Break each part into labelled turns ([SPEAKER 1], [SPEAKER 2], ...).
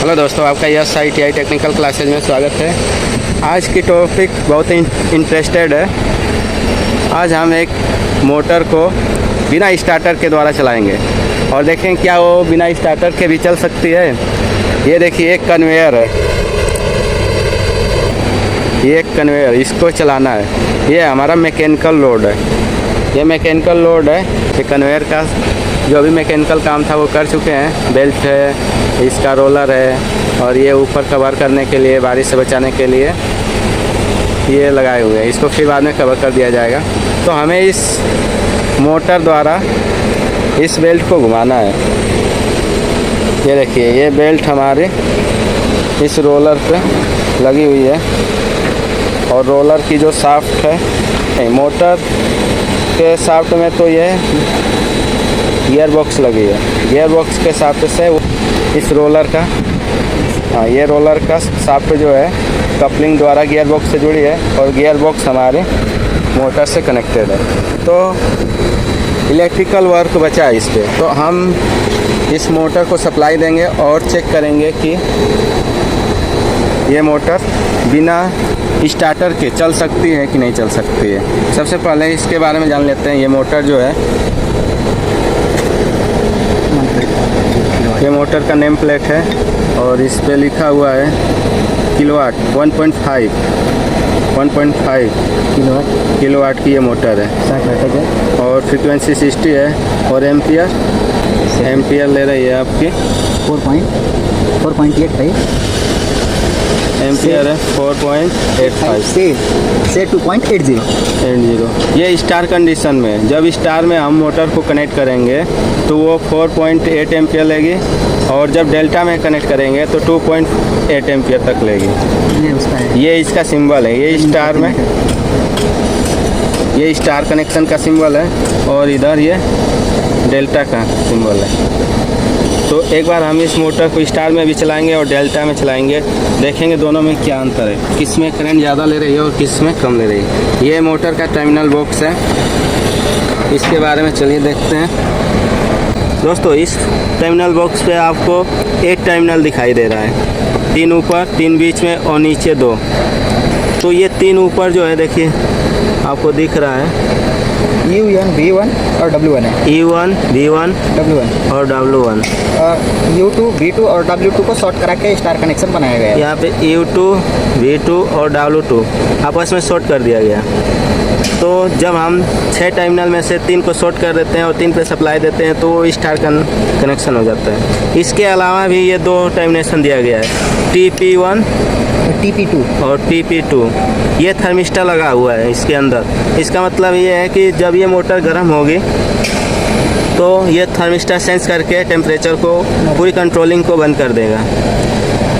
[SPEAKER 1] Hello दोस्तों, आपका yes ITI technical classes में स्वागत है। आज की टॉपिक बहुत ही इंटरेस्टेड है। आज हम एक मोटर को बिना स्टार्टर के द्वारा चलाएंगे और देखें क्या वो बिना स्टार्टर के भी चल सकती है। ये देखिए, एक कन्वेयर है, ये एक कन्वेयर, इसको चलाना है। ये हमारा मैकेनिकल लोड है, ये मैकेनिकल लोड है। ये कन्वेयर का जो भी मैकेनिकल काम था वो कर चुके हैं। बेल्ट है, इसका रोलर है और ये ऊपर कवर करने के लिए, बारिश से बचाने के लिए ये लगाए हुए हैं। इसको फिर बाद में कवर कर दिया जाएगा। तो हमें इस मोटर द्वारा इस बेल्ट को घुमाना है। ये देखिए, ये बेल्ट हमारे इस रोलर पे लगी हुई है और रोलर की जो शाफ्ट है, मोटर के शाफ्ट में तो ये गियर बॉक्स लगी है। गियर बॉक्स के शाफ्ट से इस रोलर का, ये रोलर का शाफ्ट जो है कपलिंग द्वारा गियर बॉक्स से जुड़ी है और गियर बॉक्स हमारे मोटर से कनेक्टेड है। तो इलेक्ट्रिकल वर्क बचा है इस पर। तो हम इस मोटर को सप्लाई देंगे और चेक करेंगे कि ये मोटर बिना स्टार्टर के चल सकती है कि नहीं चल सकती है। सबसे पहले इसके बारे में जान लेते हैं। ये मोटर जो है, ये मोटर का नेम प्लेट है और इस पे लिखा हुआ है किलोवाट 1.5 किलोवाट की ये मोटर है और फ्रीक्वेंसी 60 है और एम्पियर ले रही है आपकी
[SPEAKER 2] 4.85
[SPEAKER 1] एम्पियर है 4.85
[SPEAKER 2] से 2.80।
[SPEAKER 1] ये स्टार कंडीशन में, जब स्टार में हम मोटर को कनेक्ट करेंगे तो वो 4.8 एम्पियर लेगी और जब डेल्टा में कनेक्ट करेंगे तो 2.8 एम्पियर तक लेगी।
[SPEAKER 2] ये उसका है,
[SPEAKER 1] ये इसका सिंबल है। ये स्टार में, ये स्टार कनेक्शन का सिंबल है और इधर ये डेल्टा का सिंबल है। तो एक बार हम इस मोटर को स्टार में भी चलाएंगे और डेल्टा में चलाएंगे, देखेंगे दोनों में क्या अंतर है, किस में करंट ज़्यादा ले रही है और किस में कम ले रही है। ये मोटर का टर्मिनल बॉक्स है, इसके बारे में चलिए देखते हैं। दोस्तों, इस टर्मिनल बॉक्स पे आपको एक टर्मिनल दिखाई दे रहा है, 3 ऊपर, 3 बीच में और नीचे 2। तो ये 3 ऊपर जो है, देखिए आपको दिख रहा है,
[SPEAKER 2] U1 V1 और W1 है।
[SPEAKER 1] E1 V1
[SPEAKER 2] W1
[SPEAKER 1] और W1।
[SPEAKER 2] U2 V2 और W2 को शॉर्ट करा के स्टार कनेक्शन बनाया गया है।
[SPEAKER 1] यहाँ पे U2 V2 और W2 आपस में शॉर्ट कर दिया गया। तो जब हम 6 टर्मिनल में से 3 को शॉर्ट कर देते हैं और 3 पे सप्लाई देते हैं तो वो स्टार कनेक्शन हो जाता है। इसके अलावा भी ये 2 टर्मिनेशन दिया गया है, TP1
[SPEAKER 2] TP2
[SPEAKER 1] और TP2। ये थर्मिस्टर लगा हुआ है इसके अंदर। इसका मतलब ये है कि जब ये मोटर गर्म होगी तो ये थर्मिस्टर सेंस करके टेम्परेचर को, पूरी कंट्रोलिंग को बंद कर देगा।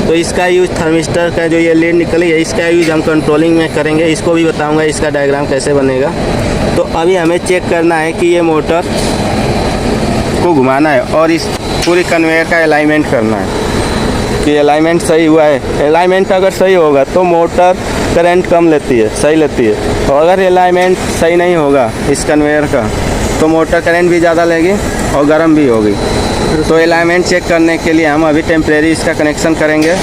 [SPEAKER 1] तो इसका यूज़, थर्मिस्टर का जो ये लीड निकली है, इसका यूज़ हम कंट्रोलिंग में करेंगे। इसको भी बताऊंगा इसका डायग्राम कैसे बनेगा। तो अभी हमें चेक करना है कि ये मोटर को घुमाना है और इस पूरी कन्वेयर का अलाइनमेंट करना है कि अलाइनमेंट सही हुआ है। अलाइनमेंट अगर सही होगा तो मोटर करंट कम लेती है, सही लेती है। और अगर अलाइनमेंट सही नहीं होगा इस कन्वेयर का तो मोटर करंट भी ज़्यादा लेगी और गर्म भी होगी। तो अलाइनमेंट चेक करने के लिए हम अभी टेम्परेरी इसका कनेक्शन करेंगे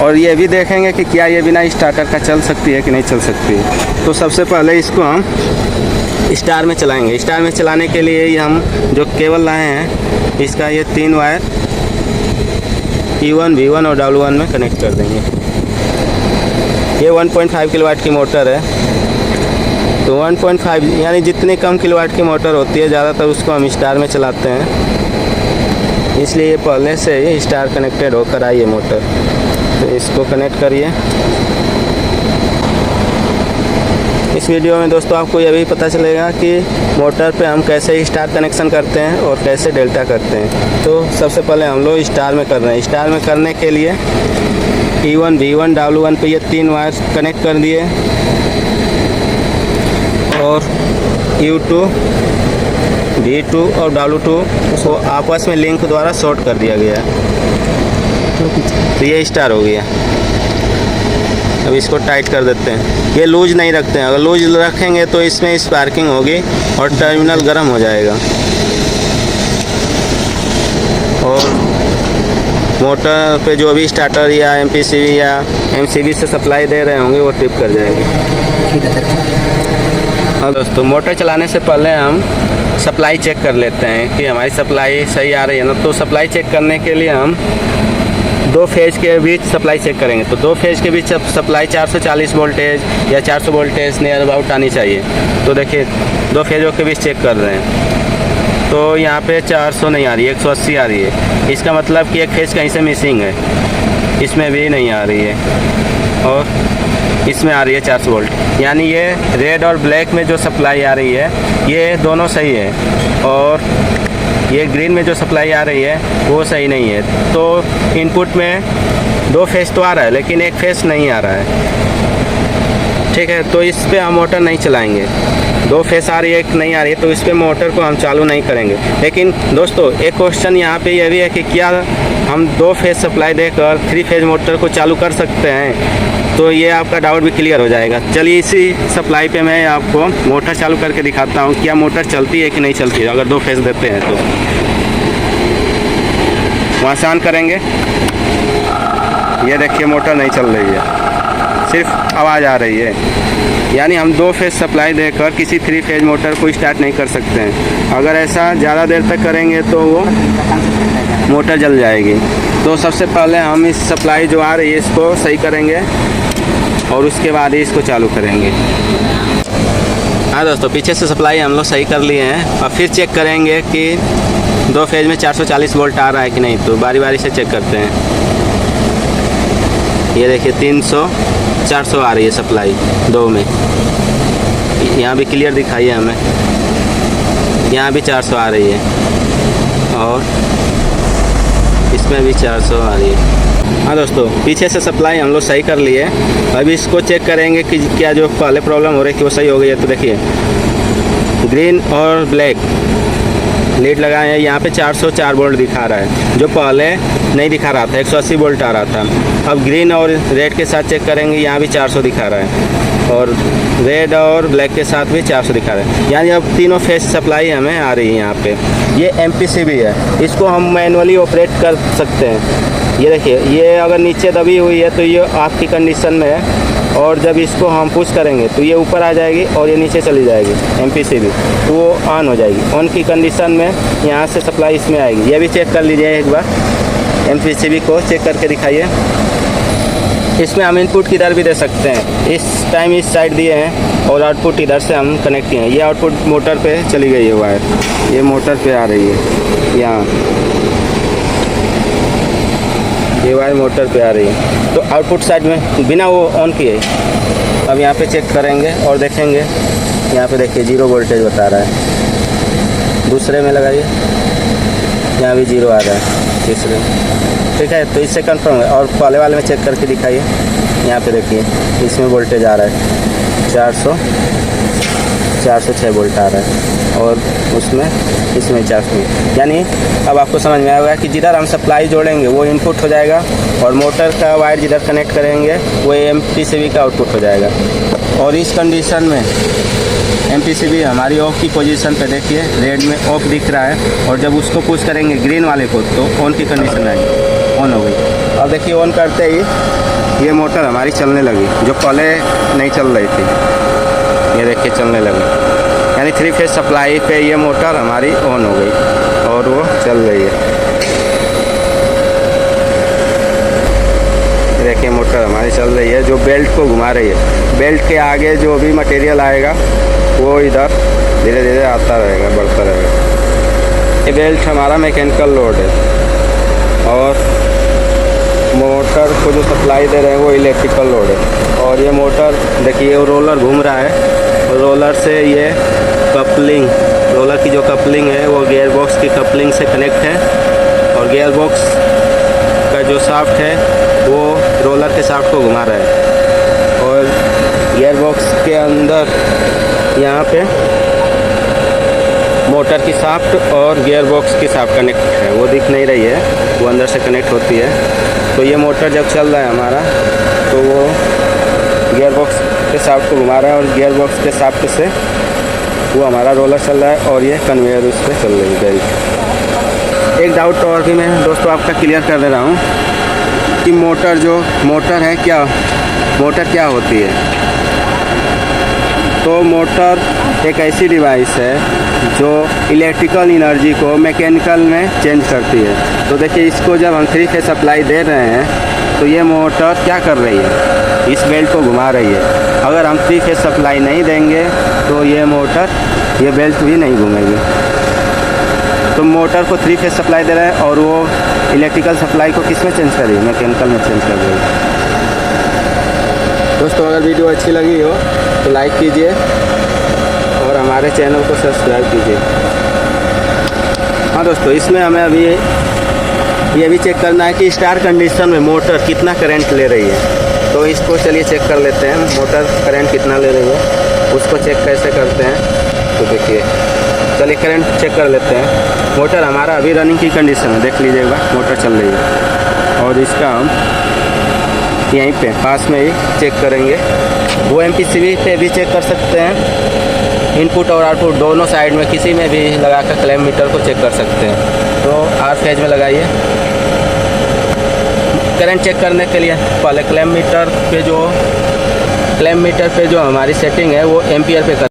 [SPEAKER 1] और ये भी देखेंगे कि क्या ये बिना स्टार्टर का चल सकती है कि नहीं चल सकती है। तो सबसे पहले इसको हम स्टार में चलाएंगे। स्टार में चलाने के लिए ही हम जो केबल लाए हैं, इसका ये 3 वायर E1 V1 और W1 में कनेक्ट कर देंगे। ये 1.5 किलोवाट की मोटर है। तो 1.5 यानी जितनी कम किलोवाट की मोटर होती है ज़्यादातर उसको हम स्टार में चलाते हैं, इसलिए ये पहले से ही स्टार कनेक्टेड होकर आई है मोटर। तो इसको कनेक्ट करिए। इस वीडियो में दोस्तों आपको यह भी पता चलेगा कि मोटर पे हम कैसे स्टार कनेक्शन करते हैं और कैसे डेल्टा करते हैं। तो सबसे पहले हम लोग स्टार में कर रहे हैं। स्टार में करने के लिए E1 V1 W1 पे ये 3 वायर कनेक्ट कर दिए और U2 V2 और W2 को आपस में लिंक द्वारा शॉर्ट कर दिया गया है। तो ये स्टार हो गया। अब इसको टाइट कर देते हैं। ये लूज नहीं रखते हैं, अगर लूज रखेंगे तो इसमें स्पार्किंग होगी और टर्मिनल गर्म हो जाएगा। और मोटर पे जो भी स्टार्टर या एमपीसीबी या एमसीबी से सप्लाई दे रहे होंगे वो ट्रिप कर जाएगी।
[SPEAKER 2] ठीक है सर।
[SPEAKER 1] हाँ दोस्तों, मोटर चलाने से पहले हम सप्लाई चेक कर लेते हैं कि हमारी सप्लाई सही आ रही है ना। तो सप्लाई चेक करने के लिए हम दो फेज के बीच सप्लाई चेक करेंगे। तो दो फेज के बीच सप्लाई 440 वोल्टेज या 400 वोल्टेज नियर अबाउट आनी चाहिए। तो देखिए दो फेजों के बीच चेक कर रहे हैं, तो यहाँ पे 400 नहीं आ रही है, 180 आ रही है। इसका मतलब कि एक फेज कहीं से मिसिंग है, इसमें भी नहीं आ रही है और इसमें आ रही है 400 वोल्ट। यानी ये रेड और ब्लैक में जो सप्लाई आ रही है ये दोनों सही है, और ये ग्रीन में जो सप्लाई आ रही है वो सही नहीं है। तो इनपुट में दो फेज तो आ रहा है लेकिन एक फेज नहीं आ रहा है। ठीक है, तो इस पे हम मोटर नहीं चलाएंगे। दो फेज आ रही है, एक नहीं आ रही है, तो इस पे मोटर को हम चालू नहीं करेंगे। लेकिन दोस्तों एक क्वेश्चन यहाँ पे ये भी है कि क्या हम दो फेज सप्लाई देकर 3 फेज मोटर को चालू कर सकते हैं? तो ये आपका डाउट भी क्लियर हो जाएगा। चलिए इसी सप्लाई पे मैं आपको मोटर चालू करके दिखाता हूँ क्या मोटर चलती है कि नहीं चलती है अगर दो फेज देते हैं। तो वहाँ से ऑन करेंगे, ये देखिए मोटर नहीं चल रही है, सिर्फ आवाज़ आ रही है। यानी हम दो फेज सप्लाई देकर किसी 3 फेज मोटर को स्टार्ट नहीं कर सकते हैं। अगर ऐसा ज़्यादा देर तक करेंगे तो वो मोटर जल जाएगी। तो सबसे पहले हम इस सप्लाई जो आ रही है इसको सही करेंगे और उसके बाद ही इसको चालू करेंगे। हाँ दोस्तों, पीछे से सप्लाई हम लोग सही कर लिए हैं और फिर चेक करेंगे कि दो फेज में 440 वोल्ट आ रहा है कि नहीं। तो बारी बारी से चेक करते हैं। ये देखिए 300 400 आ रही है सप्लाई दो में, यहाँ भी क्लियर दिखाइए हमें। यहाँ भी 400 आ रही है और इसमें भी 400 आ रही है। हाँ दोस्तों, पीछे से सप्लाई हम लोग सही कर लिए। अभी इसको चेक करेंगे कि क्या जो पहले प्रॉब्लम हो रही थी वो सही हो गई है। तो देखिए ग्रीन और ब्लैक लीड लगाए हैं, यहाँ पे 404 वोल्ट दिखा रहा है, जो पहले नहीं दिखा रहा था, 180 वोल्ट आ रहा था। अब ग्रीन और रेड के साथ चेक करेंगे, यहाँ भी 400 दिखा रहा है और रेड और ब्लैक के साथ भी 400 दिखा रहा है। यानी अब तीनों फेज सप्लाई हमें आ रही है यहाँ पे। ये एमपीसीबी है, इसको हम मैनुअली ऑपरेट कर सकते हैं। ये देखिए, ये अगर नीचे दबी हुई है तो ये ऑफ की कंडीशन में है, और जब इसको हम पुश करेंगे तो ये ऊपर आ जाएगी और ये नीचे चली जाएगी एमपीसीबी, तो वो ऑन हो जाएगी। ऑन की कंडीशन में यहाँ से सप्लाई इसमें आएगी। ये भी चेक कर लीजिए एक बार, एमपीसीबी को चेक करके दिखाइए। इसमें हम इनपुट किधर भी दे सकते हैं। इस टाइम इस साइड दिए हैं और आउटपुट इधर से हम कनेक्ट किए हैं। ये आउटपुट मोटर पे चली गई है वायर, ये मोटर पे आ रही है, यहाँ ये वायर मोटर पे आ रही है। तो आउटपुट साइड में बिना वो ऑन किए अब यहाँ पे चेक करेंगे और देखेंगे। यहाँ पे देखिए 0 वोल्टेज बता रहा है। दूसरे में लगाइए, यहाँ भी 0 आ रहा है तीसरे में। ठीक है, तो इससे कंफर्म है। और पहले वाले में चेक करके दिखाइए। यहाँ पे देखिए इसमें वोल्टेज आ रहा है 406 वोल्ट आ रहा है और इसमें 400। यानी अब आपको समझ में आएगा कि जिधर हम सप्लाई जोड़ेंगे वो इनपुट हो जाएगा और मोटर का वायर जिधर कनेक्ट करेंगे वो एमपीसीबी का आउटपुट हो जाएगा। और इस कंडीशन में एमपीसीबी हमारी ऑफ की पोजीशन पे देखिए रेड में ऑफ दिख रहा है, और जब उसको पुश करेंगे ग्रीन वाले को तो ऑन की कंडीशन में आएगी, ऑन हो गई। और देखिए ऑन करते ही ये मोटर हमारी चलने लगी, जो पहले नहीं चल रही थी। ये देखिए चलने लगी, यानी 3 फेज सप्लाई पे ये मोटर हमारी ऑन हो गई और वो चल रही है। देखिए मोटर हमारी चल रही है, जो बेल्ट को घुमा रही है। बेल्ट के आगे जो भी मटेरियल आएगा वो इधर धीरे धीरे आता रहेगा, बढ़ता रहेगा। ये बेल्ट हमारा मैकेनिकल लोड है और मोटर को जो सप्लाई दे रहे हैं वो इलेक्ट्रिकल लोड है। और ये मोटर देखिए रोलर घूम रहा है, रोलर से ये कपलिंग, रोलर की जो कपलिंग है वो गियर बॉक्स की कपलिंग से कनेक्ट है, और गियर बॉक्स का जो शाफ्ट है वो रोलर के शाफ्ट को घुमा रहा है। और गियर बॉक्स के अंदर यहाँ पे मोटर की शाफ्ट और गियर बॉक्स की शाफ्ट कनेक्ट है, वो दिख नहीं रही है, वो अंदर से कनेक्ट होती है। तो ये मोटर जब चल रहा है हमारा तो वो गियर बॉक्स के शाफ्ट को घुमा रहा है और गियर बॉक्स के शाफ्ट से वो हमारा रोलर चल रहा है और ये कन्वेयर उस पर चल रही है। एक डाउट और भी मैं दोस्तों आपका क्लियर कर दे रहा हूँ कि मोटर है क्या, मोटर क्या होती है। तो मोटर एक ऐसी डिवाइस है जो इलेक्ट्रिकल एनर्जी को मैकेनिकल में चेंज करती है। तो देखिए, इसको जब हम 3 फेज सप्लाई दे रहे हैं तो ये मोटर क्या कर रही है, इस बेल्ट को घुमा रही है। अगर हम 3 फेज सप्लाई नहीं देंगे तो ये बेल्ट भी नहीं घूमेगी। तो मोटर को 3 फेज सप्लाई दे रहा है और वो इलेक्ट्रिकल सप्लाई को किस में चेंज कर रही है, मैकेनिकल में चेंज कर रही है। दोस्तों अगर वीडियो अच्छी लगी हो तो लाइक कीजिए और हमारे चैनल को सब्सक्राइब कीजिए। हाँ दोस्तों, इसमें हमें अभी ये भी चेक करना है कि स्टार कंडीशन में मोटर कितना करंट ले रही है। तो इसको चलिए चेक कर लेते हैं, मोटर करंट कितना ले रही है, उसको चेक कैसे करते हैं। तो देखिए, चलिए करंट चेक कर लेते हैं। मोटर हमारा अभी रनिंग की कंडीशन है, देख लीजिएगा मोटर चल रही है। और इसका हम यहीं पे पास में ही चेक करेंगे। वो MPCB पे भी चेक कर सकते हैं, इनपुट और आउटपुट दोनों साइड में किसी में भी लगाकर क्लैम्प मीटर को चेक कर सकते हैं। तो R फेज में लगाइए। करंट चेक करने के लिए पहले क्लैम्प मीटर पे जो हमारी सेटिंग है वो एम्पियर पे कर